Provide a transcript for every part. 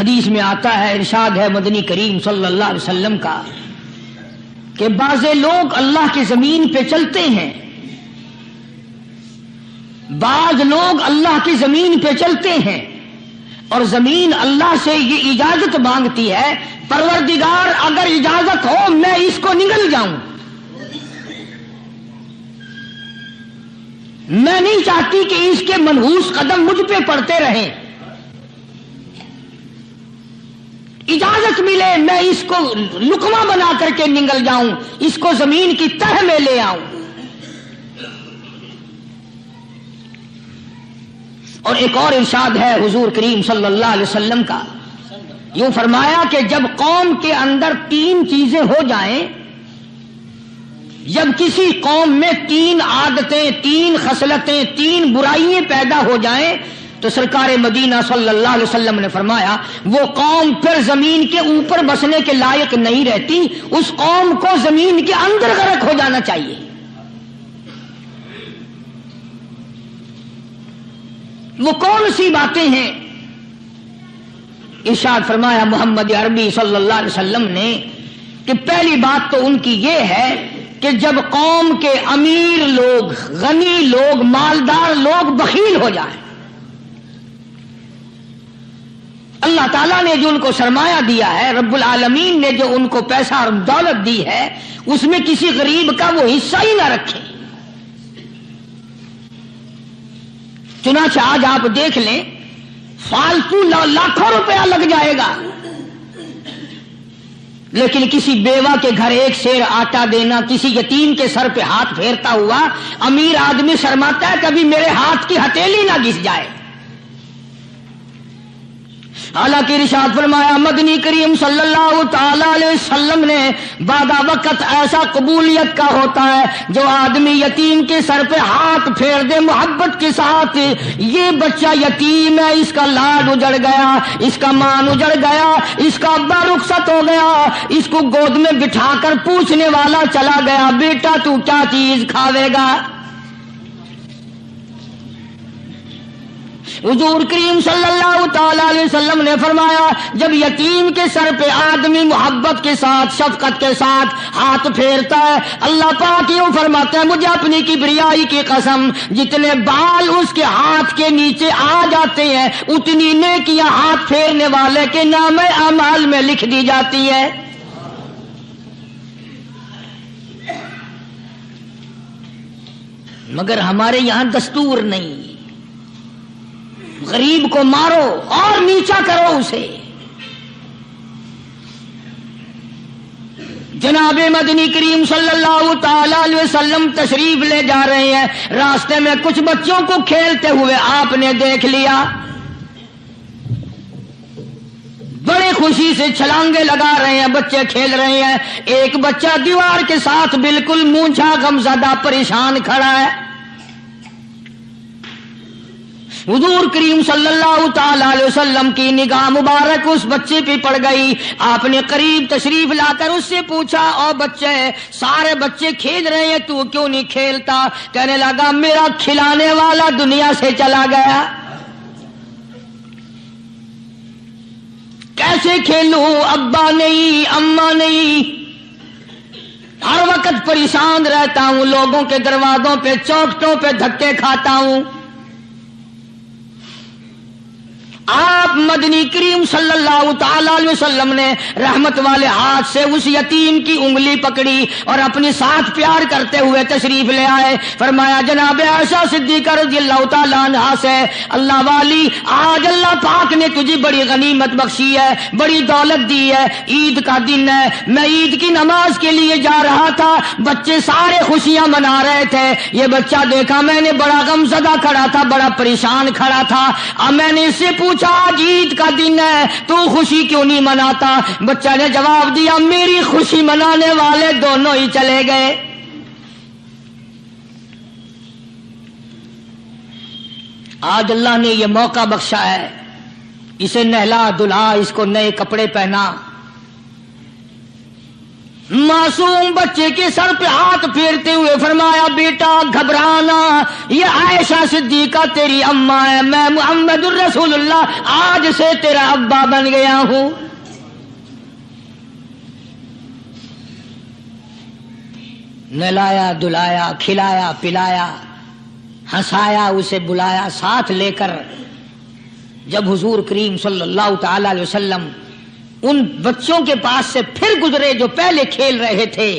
حدیث میں آتا ہے، ارشاد ہے مدنی کریم صلی اللہ علیہ وسلم کا کہ بعض لوگ اللہ کی زمین پہ چلتے ہیں، بعض لوگ اللہ کی زمین پہ چلتے ہیں اور زمین اللہ سے یہ اجازت مانگتی ہے، پروردگار اگر اجازت ہو میں اس کو نگل جاؤں، میں نہیں چاہتی کہ اس کے منحوس قدم مجھ پہ پڑتے رہیں، اجازت ملے میں اس کو لقمہ بنا کر کے نگل جاؤں، اس کو زمین کی تہ میں لے آؤں۔ اور ایک اور ارشاد ہے حضور کریم صلی اللہ علیہ وسلم کا، یوں فرمایا کہ جب قوم کے اندر تین چیزیں ہو جائیں، جب کسی قوم میں تین عادتیں، تین خصلتیں، تین برائیاں پیدا ہو جائیں تو سرکار مدینہ صلی اللہ علیہ وسلم نے فرمایا وہ قوم پھر زمین کے اوپر بسنے کے لائق نہیں رہتی، اس قوم کو زمین کے اندر غرق ہو جانا چاہیے۔ وہ کون سی باتیں ہیں؟ ارشاد فرمایا محمد عربی صلی اللہ علیہ وسلم نے کہ پہلی بات تو ان کی یہ ہے کہ جب قوم کے امیر لوگ، غنی لوگ، مالدار لوگ بخیل ہو جائیں، اللہ تعالیٰ نے جو ان کو سرمایہ دیا ہے، رب العالمین نے جو ان کو پیسہ اور دولت دی ہے، اس میں کسی غریب کا وہ حصہ ہی نہ رکھیں۔ چنانچہ آج آپ دیکھ لیں فالتو لاکھوں روپیہ لگ جائے گا، لیکن کسی بیوہ کے گھر ایک سیر آٹا دینا، کسی یتیم کے سر پہ ہاتھ پھیرتا ہوا امیر آدمی شرماتا ہے کبھی میرے ہاتھ کی ہتھیلی نہ گھس جائے۔ حالانکہ ارشاد فرمایا مدنی کریم صلی اللہ تعالی علیہ وسلم نے بعد وقت ایسا قبولیت کا ہوتا ہے جو آدمی یتیم کے سر پہ ہاتھ پھیر دے محبت کے ساتھ، یہ بچہ یتیم ہے، اس کا لاڈ اجڑ گیا، اس کا مان اجڑ گیا، اس کا ابا رخصت ہو گیا، اس کو گود میں بٹھا کر پوچھنے والا چلا گیا بیٹا تو کیا چیز کھاوے گا؟ حضور کریم صلی اللہ تعالی علیہ وسلم نے فرمایا جب یتیم کے سر پہ آدمی محبت کے ساتھ، شفقت کے ساتھ ہاتھ پھیرتا ہے، اللہ پاک یوں فرماتے ہیں مجھے اپنی کبریائی کی قسم جتنے بال اس کے ہاتھ کے نیچے آ جاتے ہیں اتنی نیکیاں ہاتھ پھیرنے والے کے نام اعمال میں لکھ دی جاتی ہے۔ مگر ہمارے یہاں دستور نہیں، غریب کو مارو اور نیچا کرو اسے۔ جناب مدنی کریم صلی اللہ تعالی علیہ وسلم تشریف لے جا رہے ہیں، راستے میں کچھ بچوں کو کھیلتے ہوئے آپ نے دیکھ لیا، بڑے خوشی سے چھلانگے لگا رہے ہیں، بچے کھیل رہے ہیں، ایک بچہ دیوار کے ساتھ بالکل مونچھا غمزدہ پریشان کھڑا ہے۔ حضور کریم صلی اللہ تعالی علیہ وسلم کی نگاہ مبارک اس بچے پہ پڑ گئی، آپ نے قریب تشریف لا کر اس سے پوچھا او بچے، سارے بچے کھیل رہے ہیں تو کیوں نہیں کھیلتا؟ کہنے لگا میرا کھلانے والا دنیا سے چلا گیا، کیسے کھیلوں؟ ابا نہیں، اماں نہیں، ہر وقت پریشان رہتا ہوں، لوگوں کے دروازوں پہ چوکھٹوں پہ دھکے کھاتا ہوں۔ آپ مدنی کریم صلی اللہ تعالی علیہ وسلم نے رحمت والے ہاتھ سے اس یتیم کی انگلی پکڑی اور اپنے ساتھ پیار کرتے ہوئے تشریف لے آئے، فرمایا جناب عائشہ صدیقہ رضی اللہ تعالی عنہا سے اللہ والی آج اللہ پاک نے تجھے بڑی غنیمت بخشی ہے، بڑی دولت دی ہے، عید کا دن ہے، میں عید کی نماز کے لیے جا رہا تھا، بچے سارے خوشیاں منا رہے تھے، یہ بچہ دیکھا میں نے بڑا غمزدہ کھڑا تھا، بڑا پریشان کھڑا تھا، اب میں نے اس سے پوچھا آج عید کا دن ہے تو خوشی کیوں نہیں مناتا؟ بچہ نے جواب دیا میری خوشی منانے والے دونوں ہی چلے گئے۔ آج اللہ نے یہ موقع بخشا ہے، اسے نہلا دھلا، اس کو نئے کپڑے پہنا، मासूम बच्चे के सर पे हाथ फेरते हुए फरमाया, बेटा घबराना, ये आयशा सिद्दीका तेरी अम्मा है, मैं मुहम्मदुर रसूलुल्लाह आज से तेरा अब्बा बन गया हूं। नहलाया धुलाया, खिलाया पिलाया, हंसाया, उसे बुलाया, साथ लेकर जब हुजूर करीम सल्लल्लाहु ताला अलैहि वसल्लम उन बच्चों के पास से फिर गुजरे जो पहले खेल रहे थे।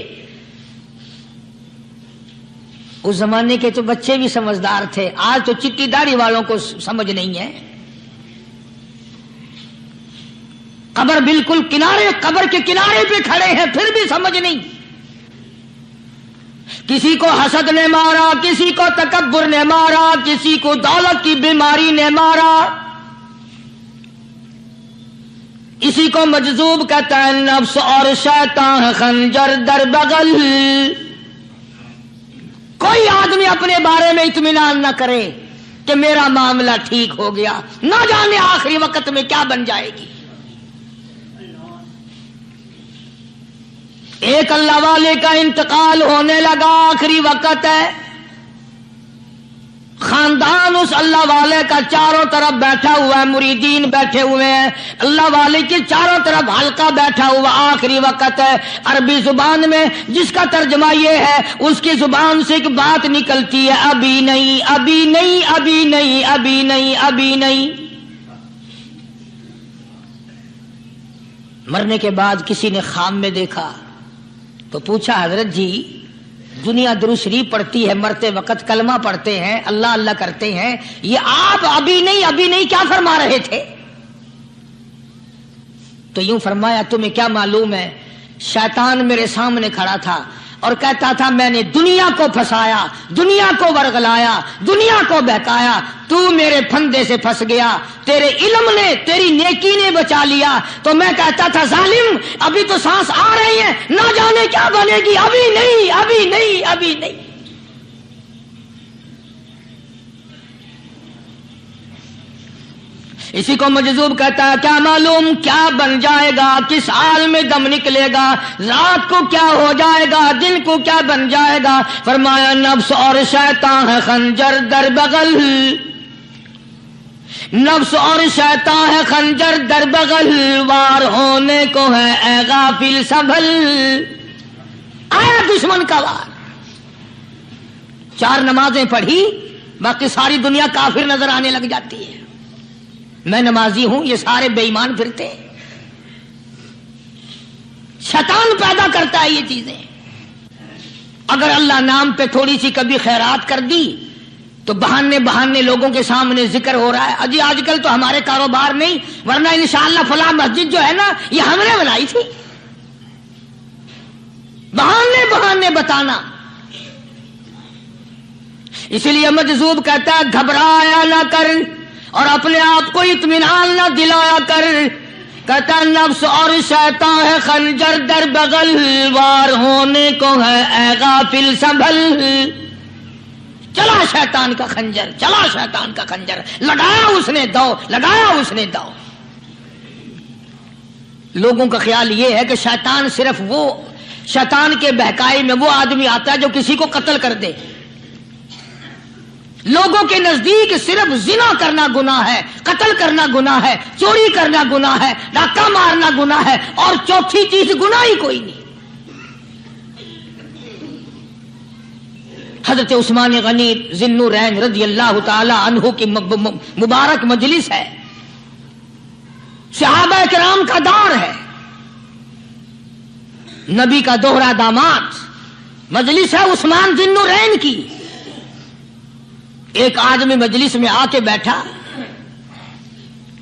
उस जमाने के तो बच्चे भी समझदार थे, आज तो चिट्टी दाढ़ी वालों को समझ नहीं है। कब्र बिल्कुल किनारे, कब्र के किनारे पे खड़े हैं, फिर भी समझ नहीं। किसी को हसद ने मारा, किसी को तकब्बुर ने मारा, किसी को दौलत की बीमारी ने मारा, इसी को मजजूब कहता है। नफ्स और शैतान खंजर दर बगल। कोई आदमी अपने बारे में इत्मीनान न करे कि मेरा मामला ठीक हो गया, ना जाने आखिरी वक्त में क्या बन जाएगी। एक अल्लाह वाले का इंतकाल होने लगा, आखिरी वक्त है। खानदान उस अल्लाह वाले का चारों तरफ बैठा हुआ है, मुरीदीन बैठे हुए हैं, अल्लाह वाले के चारों तरफ हल्का बैठा हुआ, आखिरी वक्त है। अरबी जुबान में जिसका तर्जमा ये है, उसकी जुबान से एक बात निकलती है, अभी नहीं, अभी नहीं, अभी नहीं, अभी नहीं, अभी नहीं। मरने के बाद किसी ने ख्वाब में देखा तो पूछा, हजरत जी दुनिया दुरूद शरीफ पढ़ती है, मरते वक्त कलमा पढ़ते हैं, अल्लाह अल्लाह करते हैं, ये आप अभी नहीं, अभी नहीं क्या फरमा रहे थे? तो यूं फरमाया, तुम्हें क्या मालूम है, शैतान मेरे सामने खड़ा था और कहता था मैंने दुनिया को फंसाया, दुनिया को वरगलाया, दुनिया को बहकाया, तू मेरे फंदे से फंस गया, तेरे इल्म ने, तेरी नेकी ने बचा लिया। तो मैं कहता था जालिम अभी तो सांस आ रही है, ना जाने क्या बनेगी, अभी नहीं, अभी नहीं, अभी नहीं। इसी को मजजूब कहता है, क्या मालूम क्या बन जाएगा, किस हाल में दम निकलेगा, रात को क्या हो जाएगा, दिन को क्या बन जाएगा। फरमाया, नफ्स और शैतान है खंजर दर बगल, नफ्स और शैतान है खंजर दर बगल, वार होने को है ए गाफिल संभल। आया दुश्मन का वार। 4 नमाजें पढ़ी, बाकी सारी दुनिया काफिर नजर आने लग जाती है। मैं नमाजी हूं, ये सारे बेईमान फिरते हैं। शैतान पैदा करता है ये चीजें। अगर अल्लाह नाम पे थोड़ी सी कभी खैरात कर दी तो बहाने बहाने लोगों के सामने जिक्र हो रहा है, अजी आजकल तो हमारे कारोबार नहीं, वरना इंशाअल्लाह फला मस्जिद जो है ना ये हमने बनाई थी। बहाने बहाने बताना। इसलिए मजजूब कहता है, घबराया ना कर और अपने आप को इत्मीनान न दिलाया कर। कहता नफ्स और शैतान है खंजर दर बगल, वार होने को है ए गाफिल संभल। चला शैतान का खंजर, चला शैतान का खंजर, लगाया उसने दाव, लगाया उसने दाव। लोगों का ख्याल यह है कि शैतान सिर्फ वो, शैतान के बहकाए में वो आदमी आता है जो किसी को कत्ल कर दे। लोगों के नजदीक सिर्फ जिना करना गुनाह है, कत्ल करना गुनाह है, चोरी करना गुनाह है, डाका मारना गुनाह है, और चौथी चीज गुनाह ही कोई नहीं। हजरत उस्मान गनी ज़िन्नुरैन रज़ी अल्लाह ताला अन्हु की मुबारक मजलिस है, सहाबा किराम का दौर है, नबी का दोहरा दामाद, मजलिस है उस्मान ज़िन्नुरैन की। एक आदमी मजलिस में आके बैठा,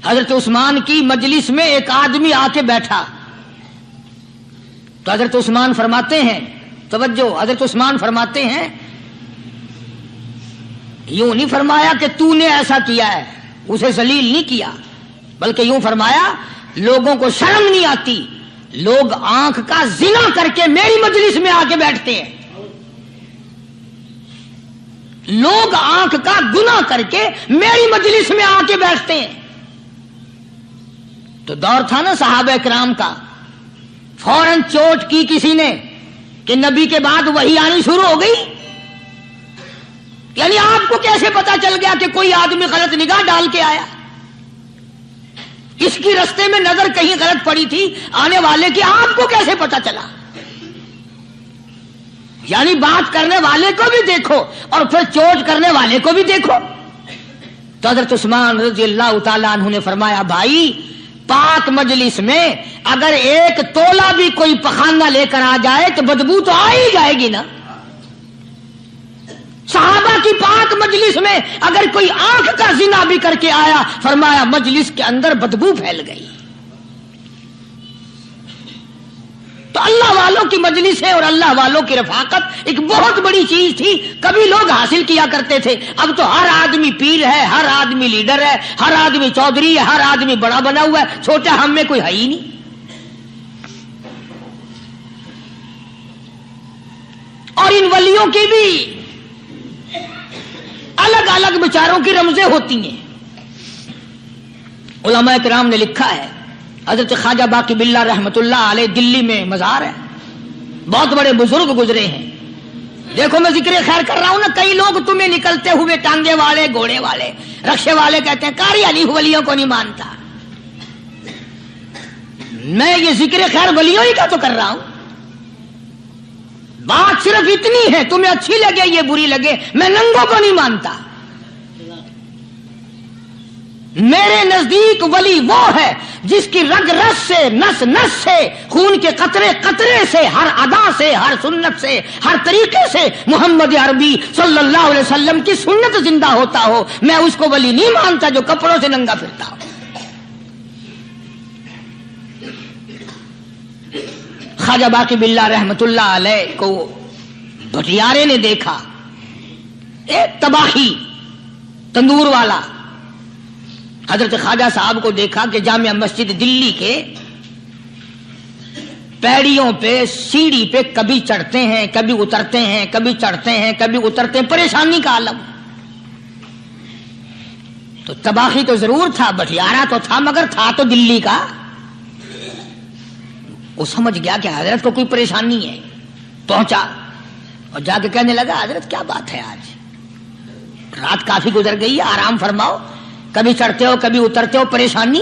हजरत उस्मान की मजलिस में एक आदमी आके बैठा तो हजरत उस्मान फरमाते हैं, तवज्जो, हजरत उस्मान फरमाते हैं, यूं नहीं फरमाया कि तूने ऐसा किया है, उसे जलील नहीं किया, बल्कि यूं फरमाया लोगों को शर्म नहीं आती, लोग आंख का जिना करके मेरी मजलिस में आके बैठते हैं, लोग आंख का गुनाह करके मेरी मजलिस में आके बैठते हैं। तो दौर था ना सहाबा किराम का, फौरन चोट की किसी ने कि नबी के बाद वही आनी शुरू हो गई। यानी आपको कैसे पता चल गया कि कोई आदमी गलत निगाह डाल के आया? इसकी रास्ते में नजर कहीं गलत पड़ी थी आने वाले की, आपको कैसे पता चला? यानी बात करने वाले को भी देखो और फिर चोट करने वाले को भी देखो। तो हज़रत उस्मान रज़ी अल्लाह तआला अन्हु ने फरमाया, भाई पाक मजलिस में अगर एक तोला भी कोई पखाना लेकर आ जाए तो बदबू तो आ ही जाएगी ना। सहाबा की पाक मजलिस में अगर कोई आंख का जिना भी करके आया, फरमाया मजलिस के अंदर बदबू फैल गई। तो अल्लाह वालों की मजलिस है और अल्लाह वालों की रफाकत एक बहुत बड़ी चीज थी, कभी लोग हासिल किया करते थे। अब तो हर आदमी पीर है, हर आदमी लीडर है, हर आदमी चौधरी है, हर आदमी बड़ा बना हुआ है, छोटा हम में कोई है ही नहीं। और इन वलियों की भी अलग अलग विचारों की रमजें होती हैं। उलमा किराम ने लिखा है, हजरत ख्वाजा बाकी बिल्ला रहमतुल्लाह अलैह दिल्ली में मजार है, बहुत बड़े बुजुर्ग गुजरे हैं। देखो मैं जिक्र खैर कर रहा हूं ना, कई लोग तुम्हें निकलते हुए टांगे वाले, घोड़े वाले, रक्षे वाले कहते हैं कारी अली वलियों को नहीं मानता। मैं ये जिक्र खैर वलियों ही का तो कर रहा हूं। बात सिर्फ इतनी है, तुम्हें अच्छी लगे ये बुरी लगे, मैं नंगों को नहीं मानता। मेरे नजदीक वली वो है जिसकी रग रस से, नस नस से, खून के कतरे कतरे से, हर अदा से, हर सुन्नत से, हर तरीके से मोहम्मद अरबी सल्लल्लाहु अलैहि वसल्लम की सुन्नत जिंदा होता हो। मैं उसको वली नहीं मानता जो कपड़ों से नंगा फिरता हो। ख्वाजा बाकी बिल्ला रहमतुल्लाह अलैह को भटियारे ने देखा, एक तबाही तंदूर वाला। हजरत ख्वाजा साहब को देखा कि जामिया मस्जिद दिल्ली के पैड़ियों पे, सीढ़ी पे कभी चढ़ते हैं, कभी उतरते हैं, कभी चढ़ते हैं, कभी उतरते हैं, परेशानी का आलम। तो तबाही तो जरूर था, भटियारा तो था, मगर था तो दिल्ली का। वो समझ गया कि हजरत को कोई परेशानी है। पहुंचा और जाके कहने लगा, हजरत क्या बात है, आज रात काफी गुजर गई है, आराम फरमाओ, कभी चढ़ते हो कभी उतरते हो, परेशानी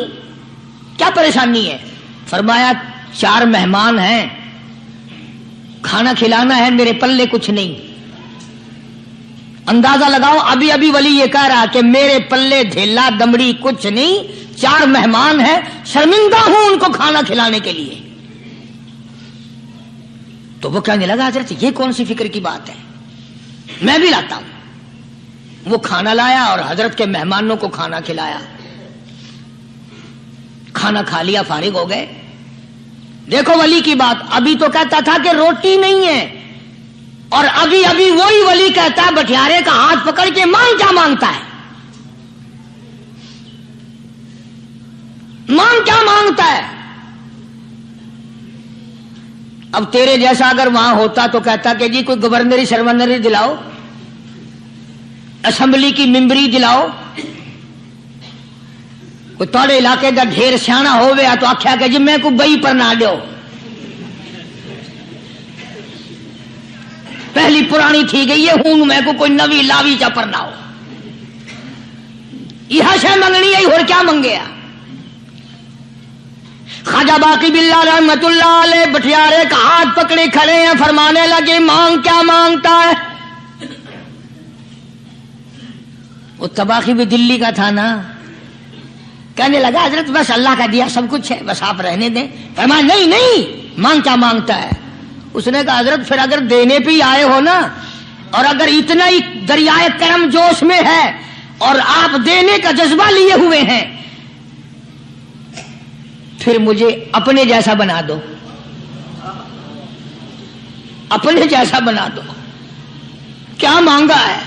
क्या परेशानी है? फरमाया 4 मेहमान हैं, खाना खिलाना है, मेरे पल्ले कुछ नहीं। अंदाजा लगाओ, अभी अभी वली ये कह रहा कि मेरे पल्ले ढेला दमड़ी कुछ नहीं, 4 मेहमान हैं, शर्मिंदा हूं उनको खाना खिलाने के लिए। तो वो कहने लगा, हजरत ये कौन सी फिक्र की बात है, मैं भी लाता हूं। वो खाना लाया और हजरत के मेहमानों को खाना खिलाया। खाना खा लिया, फारिग हो गए। देखो वली की बात, अभी तो कहता था कि रोटी नहीं है, और अभी अभी वही वली कहता है भटियारे का हाथ पकड़ के, मांग क्या मांगता है, मांग क्या मांगता है। अब तेरे जैसा अगर वहां होता तो कहता कि जी कोई गवर्नरी शर्वनरी दिलाओ, असेंबली की मेंबरी दिलाओ। कोई तोड़े इलाके का ढेर सियाना हो गया तो आख्या कि जी मैं को बई पर ना दो, पहली पुरानी थी गई है, हूं मैं को कोई नवी लावी चा पर ना हो। यह शय मंगनी है, और क्या मंगेया। ख्वाजा बाकी बिल्ला रहमतुल्लाह अलैह भटियारे का हाथ पकड़े खड़े हैं, फरमाने लगे, मांग क्या मांगता है। वो तबाही भी दिल्ली का था ना। कहने लगा, हजरत बस अल्लाह का दिया सब कुछ है, बस आप रहने दें। फरमाया नहीं नहीं, मांग क्या मांगता है। उसने कहा, हजरत फिर अगर देने पे ही आए हो ना, और अगर इतना ही दरियाए करम जोश में है और आप देने का जज्बा लिए हुए हैं, फिर मुझे अपने जैसा बना दो, अपने जैसा बना दो। क्या मांगा है,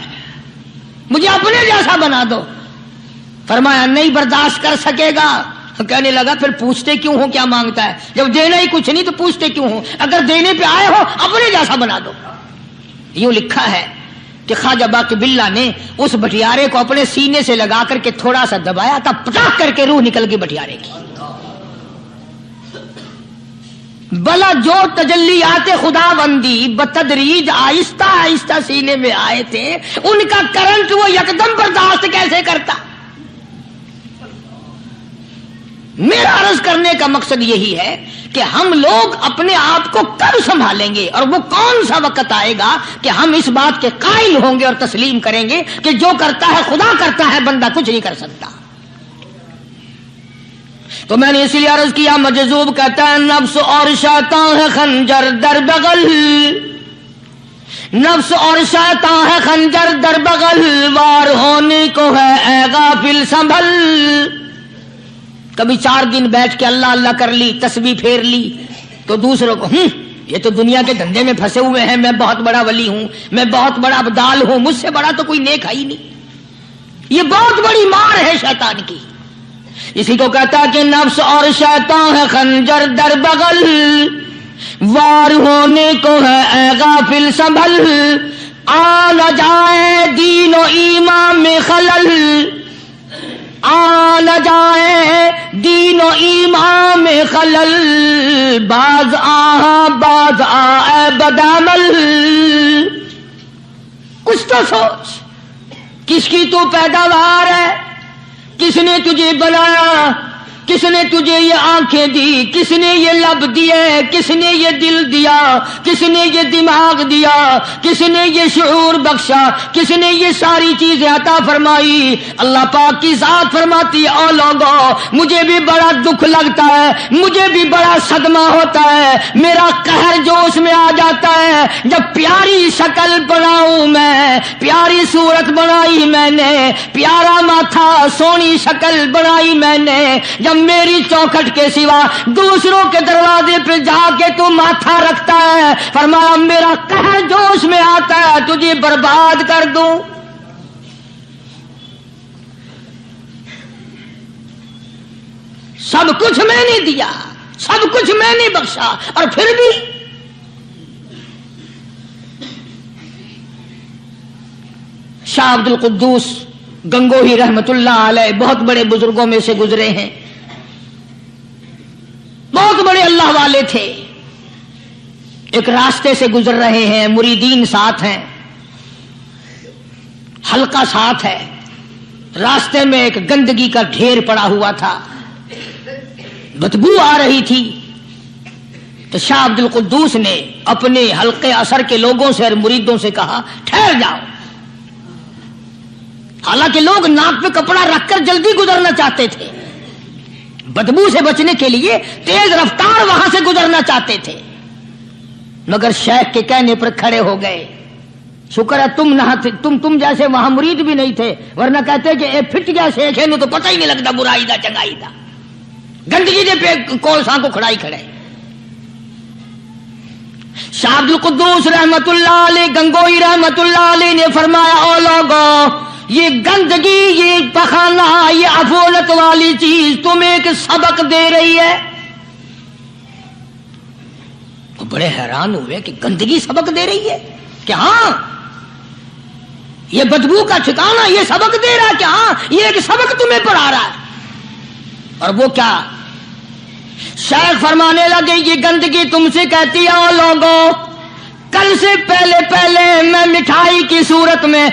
मुझे अपने जैसा बना दो। फरमाया नहीं बर्दाश्त कर सकेगा। कहने लगा, फिर पूछते क्यों हो क्या मांगता है, जब देना ही कुछ नहीं तो पूछते क्यों हो। अगर देने पे आए हो अपने जैसा बना दो। यूं लिखा है कि ख्वाजा बाकी बिल्ला ने उस भटियारे को अपने सीने से लगा करके थोड़ा सा दबाया, तब पटाख करके रूह निकल गई भटियारे की। بلا جو تجلیات خداوندی بتدریج آہستہ آہستہ سینے میں آئے تھے، ان کا کرنٹ وہ یکدم برداشت کیسے کرتا؟ میرا عرض کرنے کا مقصد یہی ہے کہ ہم لوگ اپنے آپ کو کب سنبھالیں گے، اور وہ کون سا وقت آئے گا کہ ہم اس بات کے قائل ہوں گے اور تسلیم کریں گے کہ جو کرتا ہے خدا کرتا ہے، بندہ کچھ نہیں کر سکتا۔ تو میں نے اس لیے عرض کیا، مجذوب کہتا ہے نفس اور شیطان ہے خنجر در بغل، نفس اور شیطان ہے خنجر در بغل، وار ہونے کو ہے اے غافل سنبھل۔ کبھی 4 دن بیٹھ کے اللہ اللہ کر لی، تسبیح پھیر لی، تو دوسروں کو یہ تو دنیا کے دھندے میں پھنسے ہوئے ہیں، میں بہت بڑا ولی ہوں، میں بہت بڑا ابدال ہوں، مجھ سے بڑا تو کوئی نیک ہے ہی نہیں۔ یہ بہت بڑی مار ہے شیطان کی۔ اسی کو کہتا ہے کہ نفس اور شیطان ہے خنجر در بغل، وار ہونے کو ہے اے غافل سنبھل، آ نہ جائے دین و ایمان میں خلل، آ نہ جائے دین و ایمان میں خلل، باز آ اے بدعمل۔ کچھ تو سوچ، کس کی تو پیداوار ہے، کس نے تجھے بنایا، کس نے تجھے یہ آنکھیں دی، کس نے یہ لب دیے، کس نے یہ دل دیا، کس نے یہ دماغ دیا، کس نے یہ شعور بخشا، کس نے یہ ساری چیزیں عطا فرمائی؟ اللہ پاک کی ذات فرماتی ہے او لوگو، مجھے بھی بڑا دکھ لگتا ہے، مجھے بھی بڑا صدمہ ہوتا ہے، میرا قہر جوش میں آ جاتا ہے جب پیاری شکل بناؤں میں، پیاری صورت بنائی میں نے، پیارا ماتھا سونی شکل بنائی میں نے، جب میری چوکھٹ کے سوا دوسروں کے دروازے پہ جا کے تو ماتھا رکھتا ہے، فرمایا میرا قہر جوش میں آتا ہے تجھے برباد کر دوں۔ سب کچھ میں نے دیا، سب کچھ میں نے بخشا، اور پھر بھی شاہ عبد القدوس گنگوہی رحمت اللہ علیہ بہت بڑے بزرگوں میں سے گزرے ہیں، بہت بڑے اللہ والے تھے۔ ایک راستے سے گزر رہے ہیں، مریدین ساتھ ہیں، حلقہ ساتھ ہے، راستے میں ایک گندگی کا ڈھیر پڑا ہوا تھا، بدبو آ رہی تھی، تو شاہ عبد القدوس نے اپنے حلقے اثر کے لوگوں سے اور مریدوں سے کہا ٹھہر جاؤ۔ حالانکہ لوگ ناک پہ کپڑا رکھ کر جلدی گزرنا چاہتے تھے، بدبو سے بچنے کے لیے تیز رفتار وہاں سے گزرنا چاہتے تھے، مگر شیخ کے کہنے پر کھڑے ہو گئے۔ شکر ہے تم نہ تم جیسے وہاں مرید بھی نہیں تھے، ورنہ کہتے کہ اے پھٹ گیا شیخ ہے، تو پتہ ہی نہیں لگتا برائی دا چنگائی دا، گندگی دے پہ کولساں کو کھڑائی کھڑے۔ شاہ عبد القدوس رحمت اللہ علیہ گنگوئی رحمت اللہ علیہ نے فرمایا او لوگو، یہ گندگی، یہ پخانہ، یہ عفولت والی چیز تمہیں ایک سبق دے رہی ہے۔ وہ بڑے حیران ہوئے کہ گندگی سبق دے رہی ہے، کہ ہاں یہ بدبو کا ٹھکانہ یہ سبق دے رہا ہے، کہ ہاں یہ ایک سبق تمہیں پڑھا رہا ہے۔ اور وہ کیا؟ شیخ فرمانے لگے یہ گندگی تم سے کہتی ہے او لوگوں، کل سے پہلے میں مٹھائی کی صورت میں